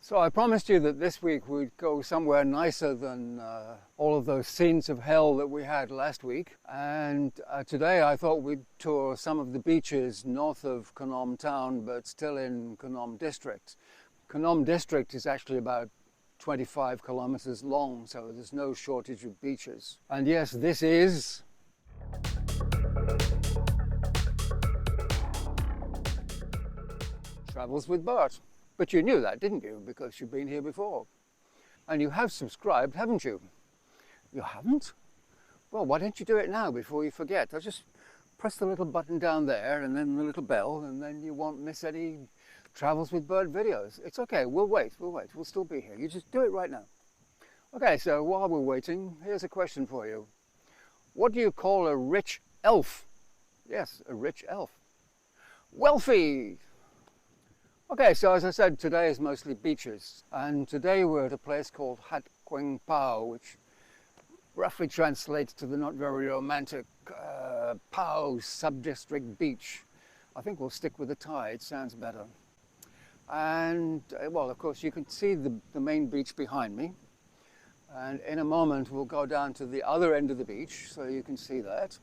So I promised you that this week we'd go somewhere nicer than all of those scenes of hell that we had last week. And today I thought we'd tour some of the beaches north of Khanom town, but still in Khanom District. Khanom District is actually about 25 kilometers long, so there's no shortage of beaches. And yes, this is Travels with Bert. But you knew that, didn't you? Because you've been here before. And you have subscribed, haven't you? You haven't? Well, why don't you do it now before you forget? I'll just press the little button down there and then the little bell, and then you won't miss any Travels with Bert videos. It's okay, we'll wait. We'll still be here. You just do it right now. Okay, so while we're waiting, here's a question for you. What do you call a rich elf? Yes, a rich elf. Wealthy! Okay, so as I said, today is mostly beaches, and today we're at a place called Had Qup, which roughly translates to the not very romantic Pau sub-district beach. I think we'll stick with the Thai, it sounds better. And well, of course, you can see the main beach behind me, and in a moment we'll go down to the other end of the beach, so you can see that,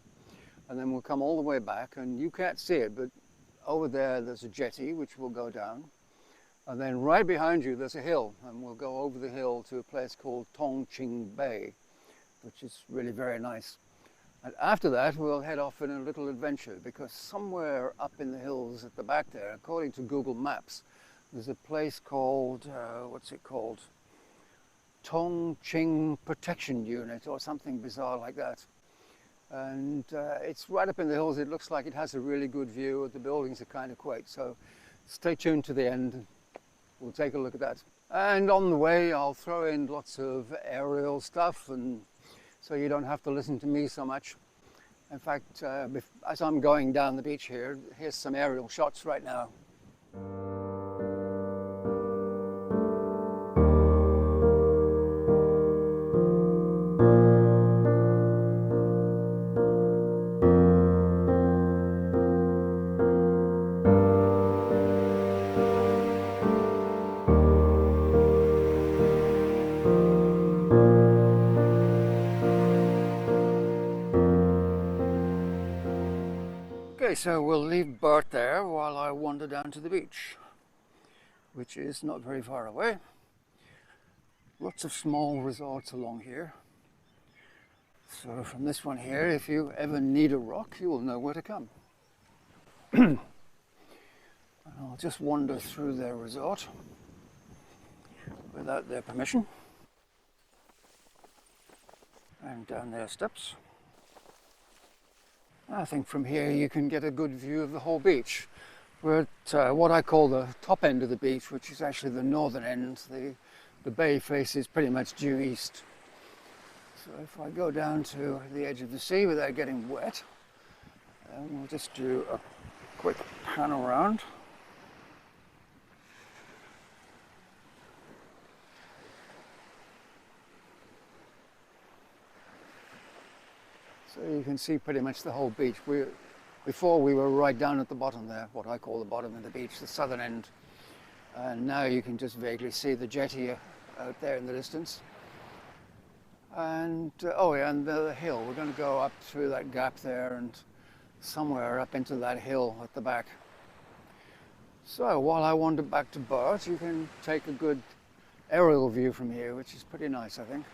and then we'll come all the way back, and you can't see it, but over there's a jetty which will go down, and then right behind you there's a hill, and we'll go over the hill to a place called Tongching Bay, which is really very nice. And after that we'll head off in a little adventure, because somewhere up in the hills at the back there, according to Google Maps, there's a place called, what's it called? Tongching Protection Unit or something bizarre like that. And it's right up in the hills. It looks like it has a really good view. The buildings are kind of quaint, so stay tuned to the end. We'll take a look at that. And on the way I'll throw in lots of aerial stuff, and so you don't have to listen to me so much. In fact, as I'm going down the beach here, here's some aerial shots right now. Okay, so we'll leave Bert there while I wander down to the beach, which is not very far away. Lots of small resorts along here. So from this one here, if you ever need a rock, you will know where to come. And I'll just wander through their resort without their permission, and down their steps. I think from here you can get a good view of the whole beach. We're at what I call the top end of the beach, which is actually the northern end. The bay faces pretty much due east. So if I go down to the edge of the sea without getting wet, we'll just do a quick pan around. So you can see pretty much the whole beach. Before we were right down at the bottom there, what I call the bottom of the beach, the southern end. And now you can just vaguely see the jetty out there in the distance. And, oh yeah, and the hill. We're going to go up through that gap there and somewhere up into that hill at the back. So while I wander back to Bert, you can take a good aerial view from here, which is pretty nice, I think.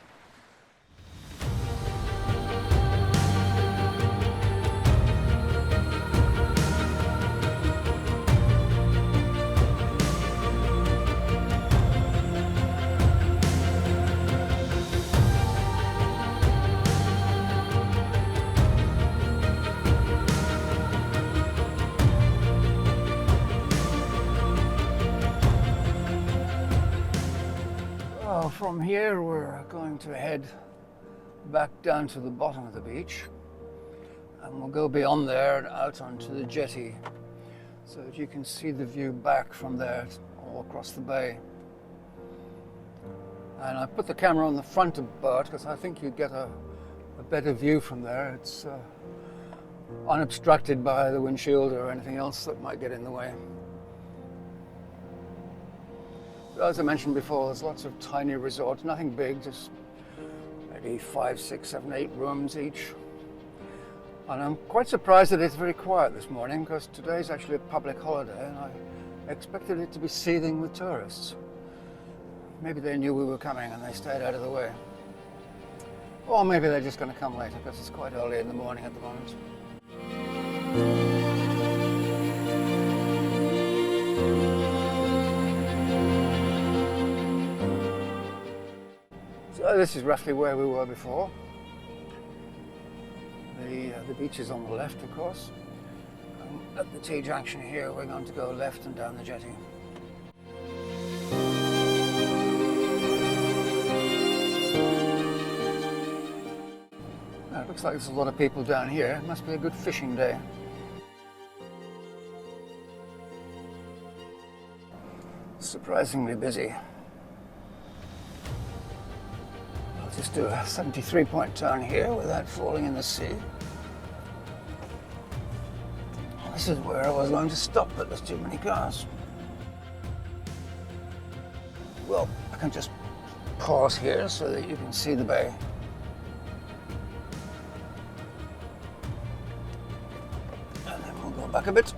From here we're going to head back down to the bottom of the beach, and we'll go beyond there and out onto the jetty so that you can see the view back from there all across the bay. And I put the camera on the front of Bert because I think you get a better view from there. It's unobstructed by the windshield or anything else that might get in the way. As I mentioned before, there's lots of tiny resorts, nothing big, just maybe 5, 6, 7, 8 rooms each. And I'm quite surprised that it's very quiet this morning, because today's actually a public holiday and I expected it to be seething with tourists. Maybe they knew we were coming and they stayed out of the way. Or maybe they're just going to come later, because it's quite early in the morning at the moment. So this is roughly where we were before. The beach is on the left, of course. At the T-junction here, we're going to go left and down the jetty. Now, it looks like there's a lot of people down here. It must be a good fishing day. Surprisingly busy. I'll just do a 73-point turn here without falling in the sea. This is where I was going to stop, but there's too many cars. Well, I can just pause here so that you can see the bay. And then we'll go back a bit.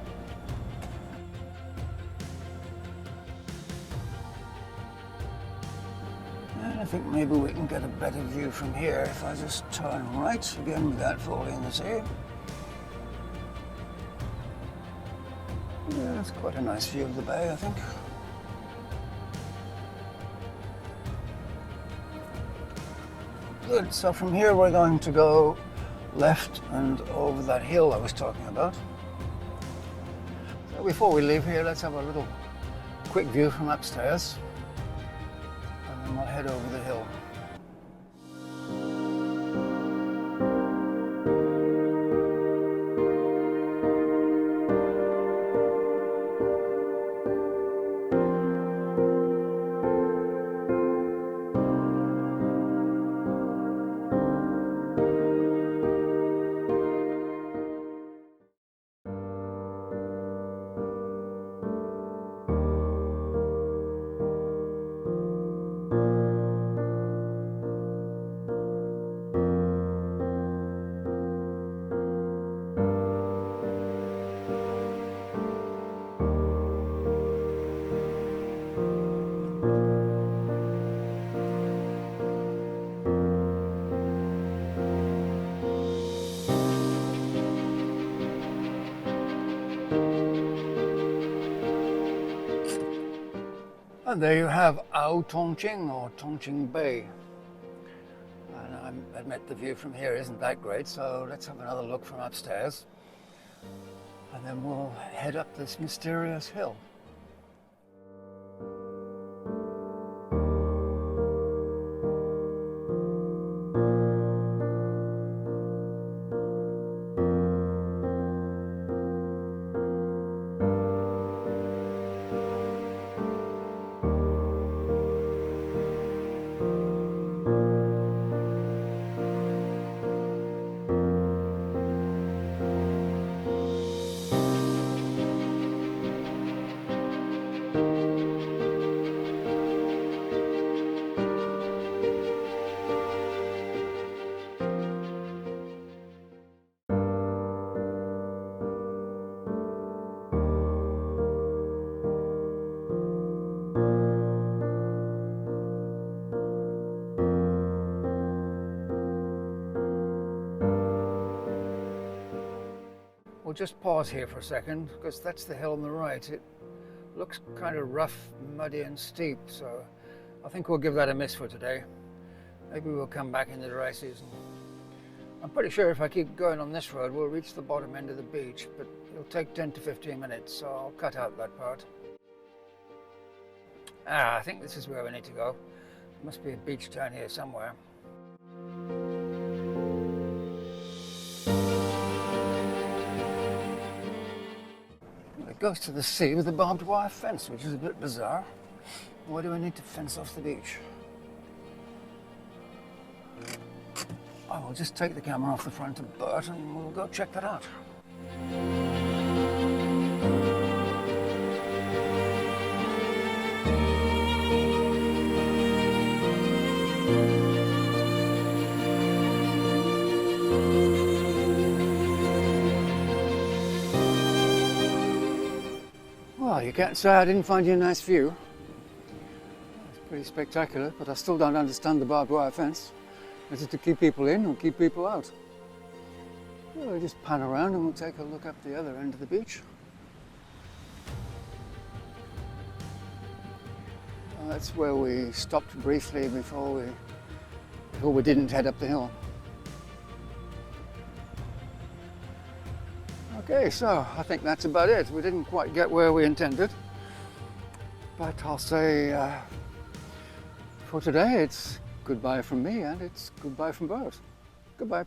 And I think maybe we can get a better view from here if I just turn right again without falling in the sea. Yeah, that's quite a nice view of the bay, I think. Good, so from here we're going to go left and over that hill I was talking about. So before we leave here, let's have a little quick view from upstairs. And then we'll head over the hill. And there you have Ao Tongching, or Tongching Bay. And I admit the view from here isn't that great, so let's have another look from upstairs. And then we'll head up this mysterious hill. We'll just pause here for a second, because that's the hill on the right. It looks kind of rough, muddy and steep, so I think we'll give that a miss for today. Maybe we'll come back in the dry season. I'm pretty sure if I keep going on this road, we'll reach the bottom end of the beach, but it'll take 10 to 15 minutes, so I'll cut out that part. I think this is where we need to go. There must be a beach down here somewhere. It goes to the sea with a barbed wire fence, which is a bit bizarre. Why do we need to fence off the beach? I will just take the camera off the front of Bert and we'll go check that out. Well, you can't say I didn't find you a nice view. It's pretty spectacular, but I still don't understand the barbed wire fence. Is it to keep people in or keep people out? Well, we'll just pan around and we'll take a look up the other end of the beach. That's where we stopped briefly before we didn't head up the hill. Okay, so I think that's about it. We didn't quite get where we intended, but I'll say for today it's goodbye from me and it's goodbye from Bert. Goodbye.